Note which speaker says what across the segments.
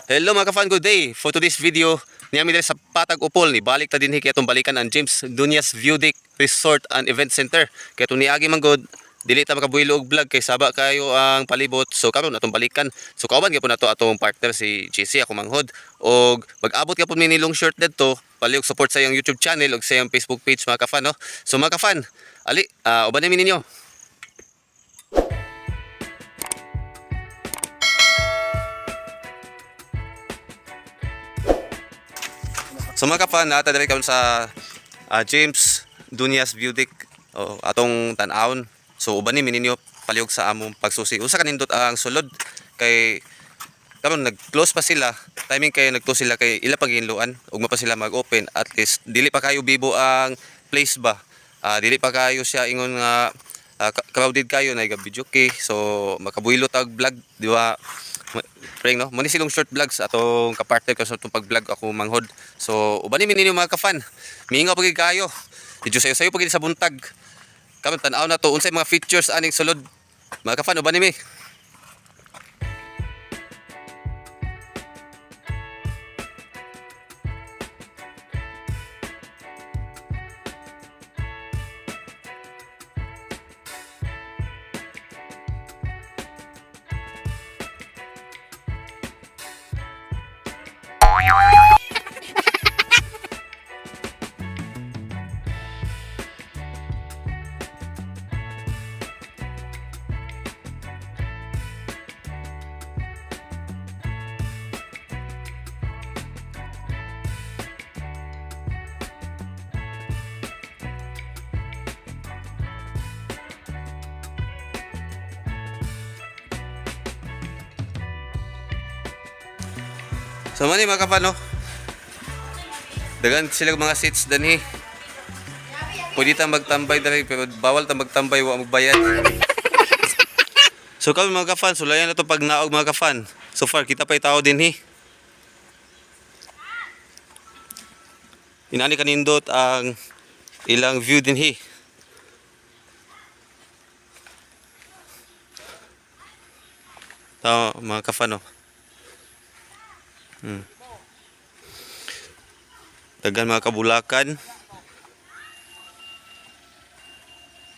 Speaker 1: Hello mga ka-fan, good day. For today's video, niyami dali sa Patag Upol ni balik ta dinhi kay atong balikan ang James Dunyas View Deck Resort and Event Center. Kay atong niagi man gud dili ta makabuhilo og vlog kay saba kayo ang palibot. So karon atong balikan. So kauban gyapon nato atong partner si JC ako manghod og mag-abot gyapon mi ni long short didto paliog support sa iyang YouTube channel ug sa iyang Facebook page mga ka-fan no. So mga ka-fan, ali uban mi ninyo. So mga ka-fan, nata diri karon sa James Dunyas View Deck atong tan-awon. So uban ni ninyo paliog sa among pagsusi. Usa kanindot ang sulod kay karon nag-close pa sila. Timing kay nagto sila kay ila paghinluan ug pa sila mag-open. At least dili pa kayo bibo ang place ba. Dili pa kayo siya ingon nga crowded kayo na video kay. So makabuhilo tag vlog, di ba? Pring no, muni silong short vlogs atong kapartner ko sa itong pag-vlog ako manghod. So uban ni ninyo mga ka-fan, miingaw pagid kayo. Didyo sayo pagid sa buntag. Karon tan-aw na to unsay mga features aning sulod. Mga ka-fan, uban ni mi. So mani mga ka-fan no. Dagan sila mga seats danhi. Pwede ta magtambay dali pero bawal ta magtambay wa magbayad. So kami mga ka-fan, sulayan na to pag naog mga ka-fan. So far kita pa'y tao dinhi. Inani kanindot ang ilang view dinhi. Tao mga ka-fan no. Dagan mga kabulakan.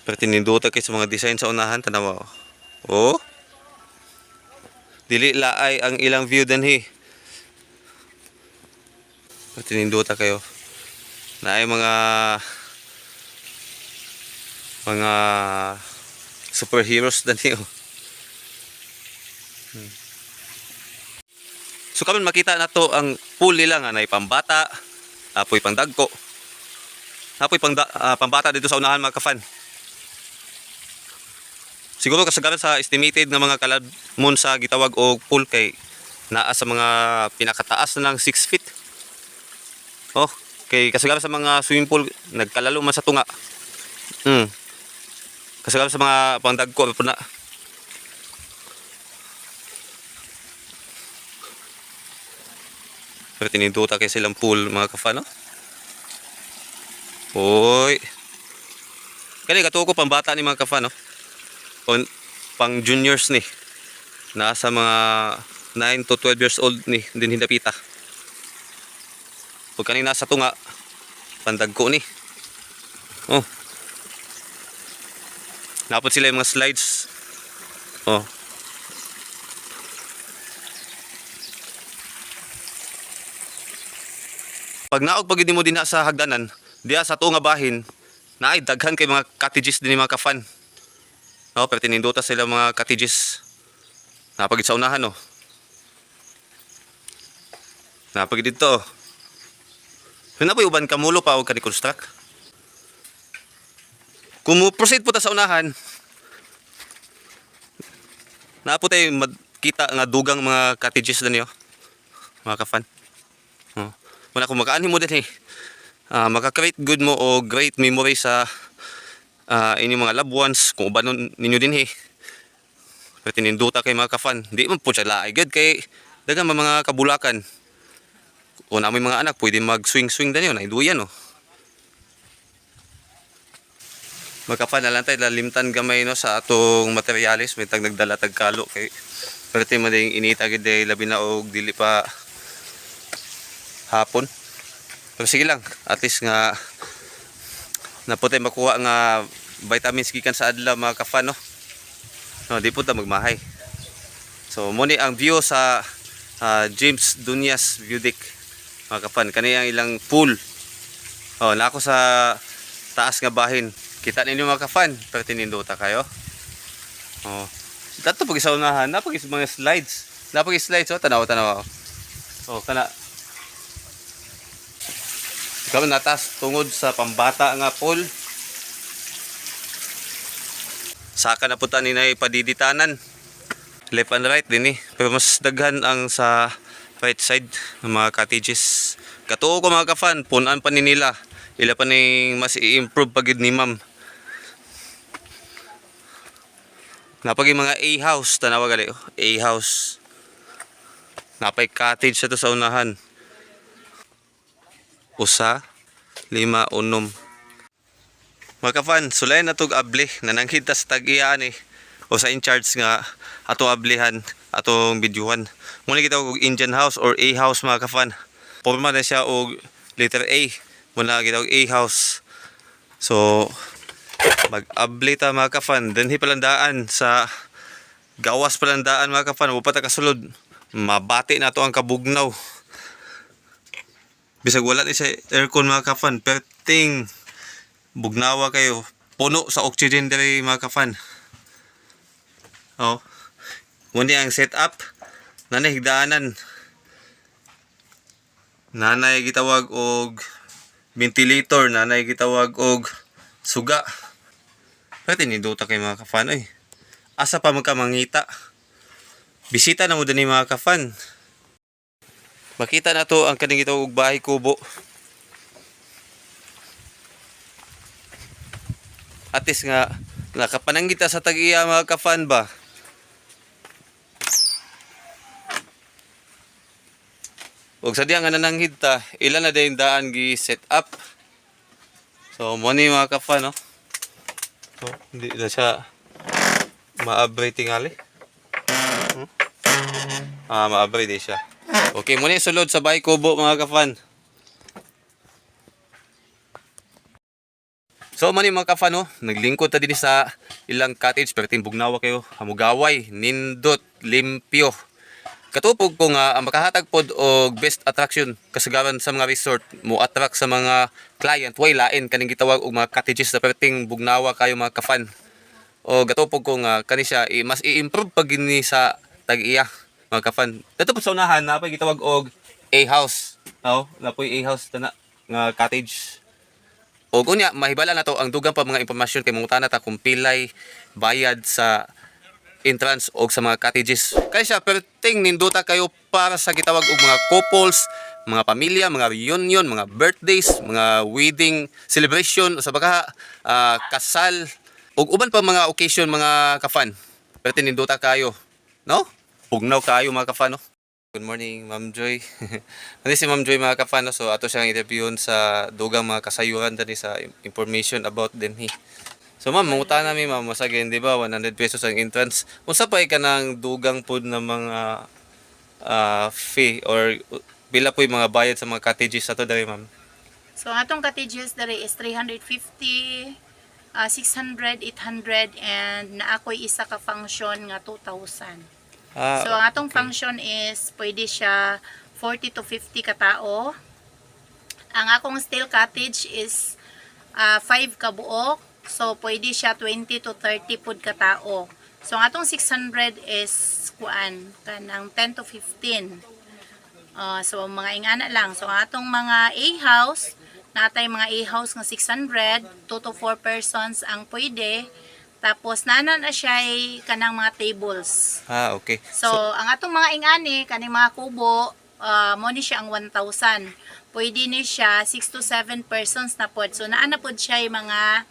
Speaker 1: Pero tinindota kay sa mga design sa unahan tanawa. Oh. Dili laay ang ilang view danhi. Pero tinindota kayo. Naay mga superheroes danhi oh. So karon makita na to ang pool nila nga nay pambata, apoy pangdagko. Apoy pambata dito sa unahan mga ka-fan. Siguro kasagaran sa estimated nga mga kalamon sa gitawag og pool kay naa sa mga pinakataas na lang 6 feet. Oh, kay kasagaran sa mga swimming pool nagkalalo man sa tunga. Kasagaran sa mga pangdagko pa na. Pero tininduta kay silang pool mga ka-fan no? Oy. Kani katuo ko pambata ni mga ka-fan no? Pang juniors ni. Nasa mga 9 to 12 years old ni din hindapita. Pag kanina nasa tunga pandagko ni. Oh. Napot sila yung mga slides. Oh. Pag naog pagid mo din sa hagdanan, diya sa tuo nga bahin, naay daghan kay mga cottages din mga ka-fan. No, pero tininduta sila mga cottages. Napagid sa unahan no. Napagid dito. Hinapoy uban kamulo pa og kani-construct. Kung mo proceed po ta sa unahan, napo tay makita nga dugang mga cottages dinyo. Mga ka-fan. Oh. Wala kung makaanhin mo din maka-create good mo o great memory sa inyong mga loved ones kung uban ninyo din pero tininduta kay mga ka-fan, di man po siya laay good kay dagang mga kabulakan kung namin mga anak pwede mag-swing din yun, ay duyan no. Mga ka-fan, nalang tayo lalimtan gamay no sa atong materialis, may tag nagdala tag kalo kay Pwede mo ding inita gid day labi na og dili pa hapon. Pero sige lang, at least nga naputay makuha nga vitamins gikan sa adlaw mga ka-fan no. No, di po ta magmahay. So mo ni ang view sa James Dunyas View Deck mga ka-fan. Kani ang ilang pool. Oh, nako sa taas nga bahin. Kita ninyo mga ka-fan, pero tinindota kayo. Oh. Dato pag sa unahan, napag mga slides. Napag slides oh, tanaw-tanaw. Oh, kana ikaw natas tungod sa pambata nga pool. Saka na puta ni na ipadiditanan. Left and right din pero mas daghan ang sa right side ng mga cottages. Katuo ko mga ka-fan, punan pa ni nila. Ila pa ning mas i-improve pagid ni ma'am. Napagi mga A-house, tanawa gali. A-house. Napay cottage sa to sa unahan. Usa, 5, 6. Mga ka-fan, sulay na tog abli. Nananghid ta sa tag-iya ni. O sa in-charge nga atong ablihan, atong bidyuhan. Muna kita og Indian house or A-house mga ka-fan. Porma na siya og letter A. Muna kita og A-house. So, mag-abli ta mga ka-fan. Then hipalandaan sa gawas palandaan mga ka-fan. Upat kasulod. Mabati na to ang kabugnaw. Bisag wala ni sa aircon mga ka-fan. Perting bugnawa kayo. Puno sa oxygen diri mga ka-fan. Oh. Muna ang setup. Nanay higdaanan. Nanay gitawag og ventilator. Nanay gitawag og suga. Pwede niduta kay mga ka-fan ay. Asa pa magkamangita. Bisita na mo din mga ka-fan. Makita na to ang kaning gitawag og bahay kubo. Atis nga nakapananggita sa tag-iya mga ka-fan ba. Og sadya nga nananghid ta, ilan na din daan gi set up. So mo ni mga ka-fan no. So hindi na siya maabri tingali. Maabri di siya. Okay, muna yung sulod sa bahay kubo mga ka-fan. So mani mga ka-fan no, naglingkod ta din sa ilang cottage pero timbugnawa kayo, hamugaway, nindot, limpyo. Katupog ko nga ang makahatag pod og best attraction kasagaran sa mga resort mo attract sa mga client way lain kaning gitawag og mga cottages na perting bugnawa kayo mga ka-fan. O gatupog ko nga kani siya mas i-improve pag gini sa tag-iya mga ka-fan. Dito po sa unahan na pa gitawag og A-house. No, na po A-house na nga cottage. O kunya mahibala na to ang dugang pa mga impormasyon kay mangutana ta kung pilay bayad sa entrance og sa mga cottages. Kaya siya perting ninduta kayo para sa gitawag og mga couples, mga pamilya, mga reunion, mga birthdays, mga wedding celebration o sa baka kasal ug uban pa mga occasion mga ka-fan. Perting ninduta kayo, no? Pugnaw kayo mga ka-fan, no? Good morning, Ma'am Joy. Ano si Ma'am Joy mga ka-fan, no? So ato siyang interviewon sa dugang mga kasayuran dani sa information about din hi. So ma'am, manguta na mi ma'am, masagin, di ba, 100 pesos ang entrance. Unsa pa ka ng dugang pod na mga fee or pila po yung mga bayad sa mga cottages sa to dari ma'am?
Speaker 2: So atong cottages dari is 350, 600, 800 and na ako'y isa ka function nga 2,000. So ang atong function is pwede siya 40 to 50 ka tao. Ang akong steel cottage is 5 ka buok. So, pwede siya 20 to 30 pud ka tao. So, ang atong 600 is kuan kanang 10 to 15. So, mga ingana lang. So, ang atong mga A-house, natay mga A-house nga 600, 2 to 4 persons ang pwede. Tapos, nanan na siya kanang mga tables.
Speaker 1: Okay.
Speaker 2: So, ang atong mga ingani, kaning mga kubo, mo ni siya ang 1,000. Pwede ni siya 6 to 7 persons na pod. So, naana pod siya yung mga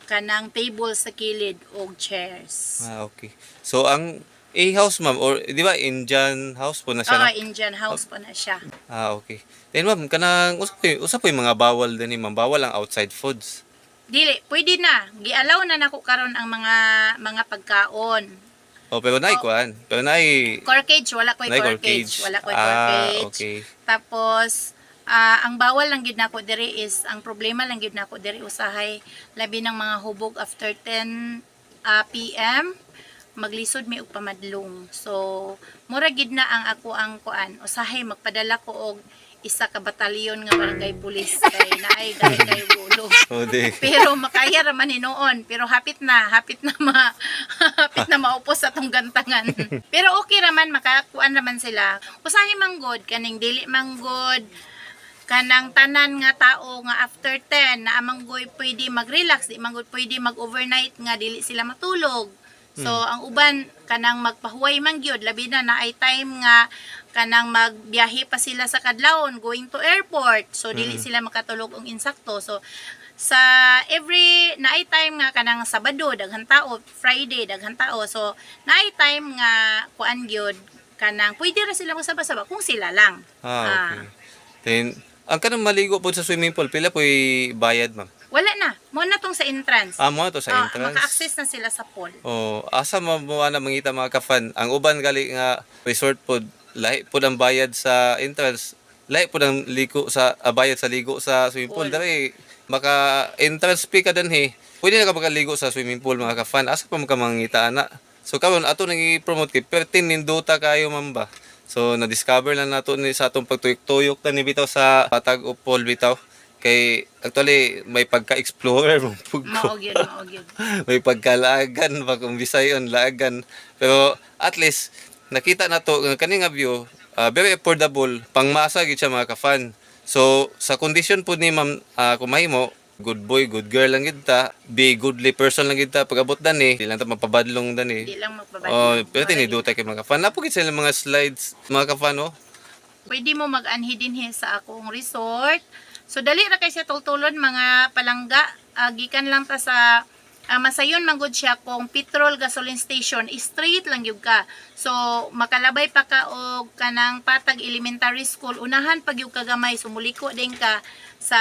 Speaker 2: kanang table sa kilid o chairs.
Speaker 1: Okay. So ang A-house ma'am or di ba Indian house po na siya?
Speaker 2: Oo, Indian house po na siya.
Speaker 1: Okay. Then ma'am kanang usa po yung mga bawal din ma'am, bawal ang outside foods.
Speaker 2: Dili, pwede na. Gialaw na nako karon ang mga pagkaon.
Speaker 1: Oh, pero naay kuan. Pero naay
Speaker 2: Corkage, wala ko'y
Speaker 1: naay
Speaker 2: corkage. Wala ko'y
Speaker 1: Ah,
Speaker 2: corkage.
Speaker 1: okay.
Speaker 2: Tapos, ang bawal lang gid nako diri is, ang problema lang gid nako diri usahay, labi ng mga hubog after 10 PM, maglisod mi og pamadlong. So, mura gid na ang ako ang kuan. Usahay magpadala ko og isa ka batalyon nga barangay pulis kay naay dali kay gulo.
Speaker 1: Oh, di.
Speaker 2: Pero makaya raman ni noon, pero hapit na hapit na maupos atong gantangan. Pero okay raman, makakuan raman sila. Usahay manggod kaning dili manggod kanang tanan nga tao nga after 10 na amanggoy pwede mag-relax, di manggod pwede mag-overnight nga dili sila matulog. So ang uban kanang magpahuway man gyud, labi na naay time nga kanang magbiyahe pa sila sa kadlawon going to airport. So dili sila makatulog og insakto. So sa every naay time nga kanang Sabado daghan tao, Friday daghan tao. So naay time nga kuan gyud kanang pwede ra sila magsaba-saba kung sila lang.
Speaker 1: Ah, okay. Then, ang kanang maligo po sa swimming pool, pila po'y bayad, ma'am?
Speaker 2: Wala na. Mo na tong sa entrance.
Speaker 1: Mo to sa entrance.
Speaker 2: Maka-access na sila sa pool.
Speaker 1: Oh, asa mo na mangita mga ka-fan. Ang uban gali nga resort pod, lahi pod ang bayad sa entrance. Lahi pod ang ligo sa bayad sa ligo sa swimming pool. Dari maka-entrance fee ka danhi. Pwede na ka makaligo sa swimming pool mga ka-fan. Asa pa mo ka mangita ana? So karon ato nang i-promote kay pertin ninduta kayo mamba. So na-discover lang nato ni sa atong pagtuyok-tuyok na ni bitaw sa Patag o Pool bitaw. Kay actually may pagka-explorer mong pugko.
Speaker 2: Maogyod.
Speaker 1: May pagkalagan ba kung Bisayon lagan. Pero at least nakita na to kani nga view, very affordable, pangmasa gid siya mga ka-fan. So sa condition po ni ma'am kung mahimo, good boy, good girl lang gid ta, be goodly person lang gid ta pag-abot dani, di lang ta mapabadlong dani.
Speaker 2: Di lang magpabalik.
Speaker 1: Oh, pero tiniduta kay mga ka-fan. Napo gid sila mga slides mga ka-fan oh.
Speaker 2: Pwede mo mag-anhi dinhi sa akong resort. So dali ra kay siya tultulon mga palangga. Gikan lang ta sa masayon manggod siya kung petrol gasoline station, straight lang gyud ka. So makalabay pa ka og kanang Patag Elementary School, unahan pag yung kagamay, sumuliko din ka sa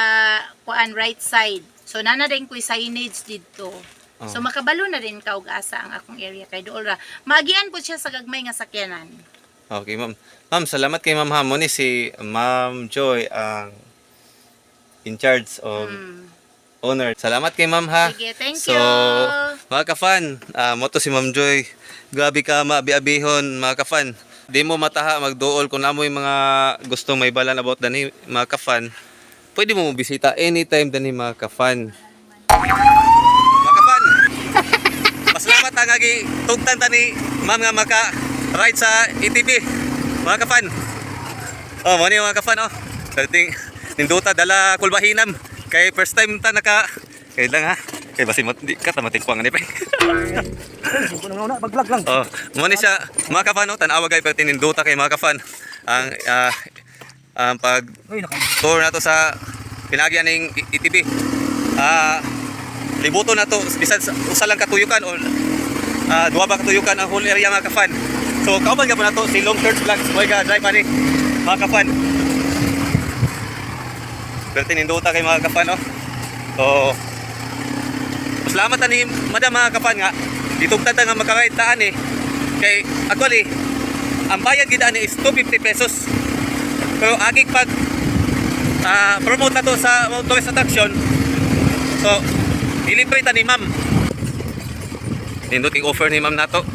Speaker 2: kuan right side. So nana din ko'y signage dito. So makabalo na din ka og asa ang akong area kay dool ra. Magian po siya sa gagmay nga sakyanan.
Speaker 1: Okay, ma'am. Ma'am, salamat kay Ma'am Hamon ni si Ma'am Joy ang in charge of owner. Salamat kay Ma'am ha.
Speaker 2: Sige, thank
Speaker 1: So,
Speaker 2: you.
Speaker 1: mga ka-fan, mo to si Ma'am Joy. Grabe ka maabi-abihon, mga ka-fan. Di mo mataha magduol kung namoy mga gustong may balan about dani mga ka-fan. Pwede mo bisita anytime dani mga ka-fan. Mga ka-fan. Masalamat ang agi tugtan tani Ma'am nga maka ride sa ATV. Mga ka-fan. Oh, mo ni mga ka-fan oh. Dating ninduta dala kulbahinam. Kay first time ta naka kay lang ha. Kay basi di ka ta matingkwang ni pre.
Speaker 3: Pag-vlog lang.
Speaker 1: Oh, mo ni siya mga ka-fan oh, tanawa gay pag tininduta kay mga ka-fan. Ang pag tour nato sa pinagyan ning ITB. Libuto na to bisan usa lang katuyukan o duha ba katuyukan ang whole area mga ka-fan. So kauban gyapon nato si Long Church Vlogs. Moy ga drive ani mga ka-fan. Pero tininduta kay mga ka-fan oh. So salamat ani madam mga ka-fan nga ditugtan ta nga makaride taan eh. Kay actually ang bayad gid ani is 250 pesos. Pero agig pag promote na to sa tourist attraction. So ilibre ta ni ma'am. Nindot offer ni ma'am nato.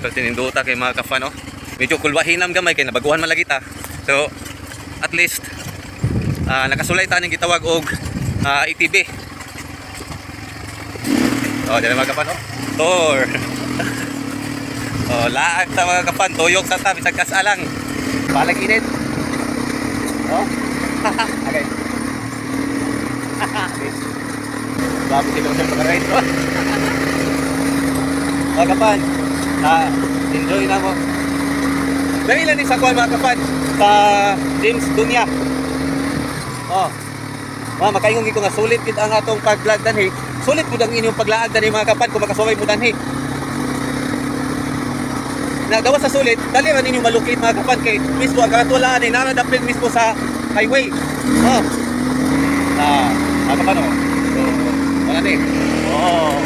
Speaker 1: So tininduta kay mga ka-fan oh. Medyo kulbahinam gamay kay nabaguhan man lagi ta. So at least nakasulay ta ning gitawag og ITB. Oh, dili mga ka-fan oh. Tour. Oh, laag ta mga ka-fan, tuyok sa ta bisag kasalang. Balag init. Oh. Okay. Bago sila sa pag-ride oh. Mga ka-fan, enjoy na mo. Dali lang ni sa kuwan mga ka-fan sa James Dunya. Oh. Makaingon ko nga sulit gid ang atong pag-vlog danhi. Sulit pud ang inyong paglaag danhi mga ka-fan kung makasaway mo danhi. Nagawa sa sulit, dali man ninyo malukit mga ka-fan kay mismo ang katwalaan ni naradapil mismo sa highway. Oh. Mga ka-fan oh. So, wala ni. Oh.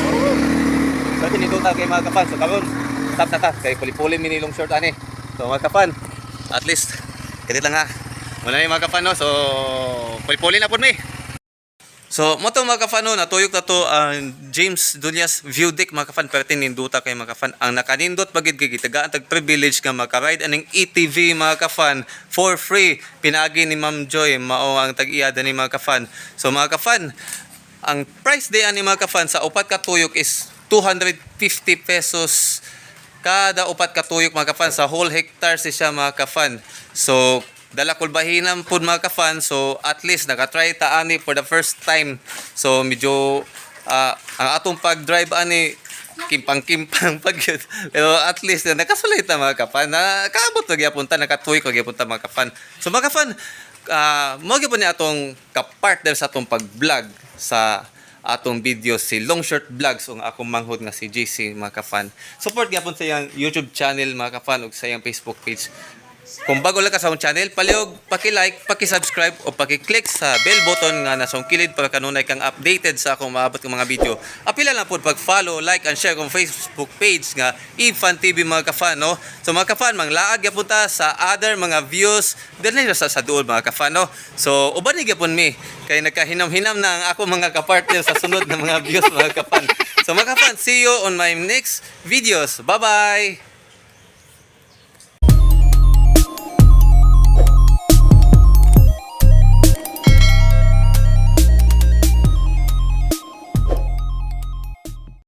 Speaker 1: So tininduta kay mga ka-fan. So karon stop na ta kay puli-puli mini long short ani. So mga kafan, at least kiti lang ha. Wala ni mga kafan no. So puli-puli na pud mi. So, mo to mga kafan no, natuyok na to ang James Dunyas view deck mga kafan, pertin ninduta kay mga kafan. Ang nakanindot pagid kay gitagaan tag privilege nga maka-ride aning ATV mga kafan for free. Pinagi ni Ma'am Joy mao ang tag-iya ni mga kafan. So mga kafan, ang price day ani mga kafan sa upat ka tuyok is 250 pesos kada upat ka tuyok mga kafan, sa whole hectare siya mga kafan. So dala kulbahinam pud mga kafan, so at least nakatry ta ani for the first time. So medyo ang atong pag-drive ani kimpang-kimpang pag yun. Pero at least nakasulay ta mga kafan, nakaabot na gyapon ta, nakatuy ko gyapon ta mga kafan. So mga kafan, mo gyapon ni atong ka-partner sa atong pag-vlog sa atong video si Long Short Vlogs ug akong manghod nga si JC mga kafan. Support gyapon sa iyang YouTube channel mga kafan ug sa iyang Facebook page. Kung bago lang ka sa akong channel, palihog paki-like, paki-subscribe o paki-click sa bell button nga nasa kilid para kanunay kang updated sa akong maabot ng mga video. Apila lang po pag-follow, like and share kong Facebook page nga Ifan TV mga kafan no. So mga kafan, manglaag gyapon ta sa other mga views dinhi sa duol mga kafan no. So uban ni gyapon mi kay nagkahinam-hinam na ang ako mga kapartner sa sunod na mga views mga kafan. So mga kafan, see you on my next videos. Bye-bye.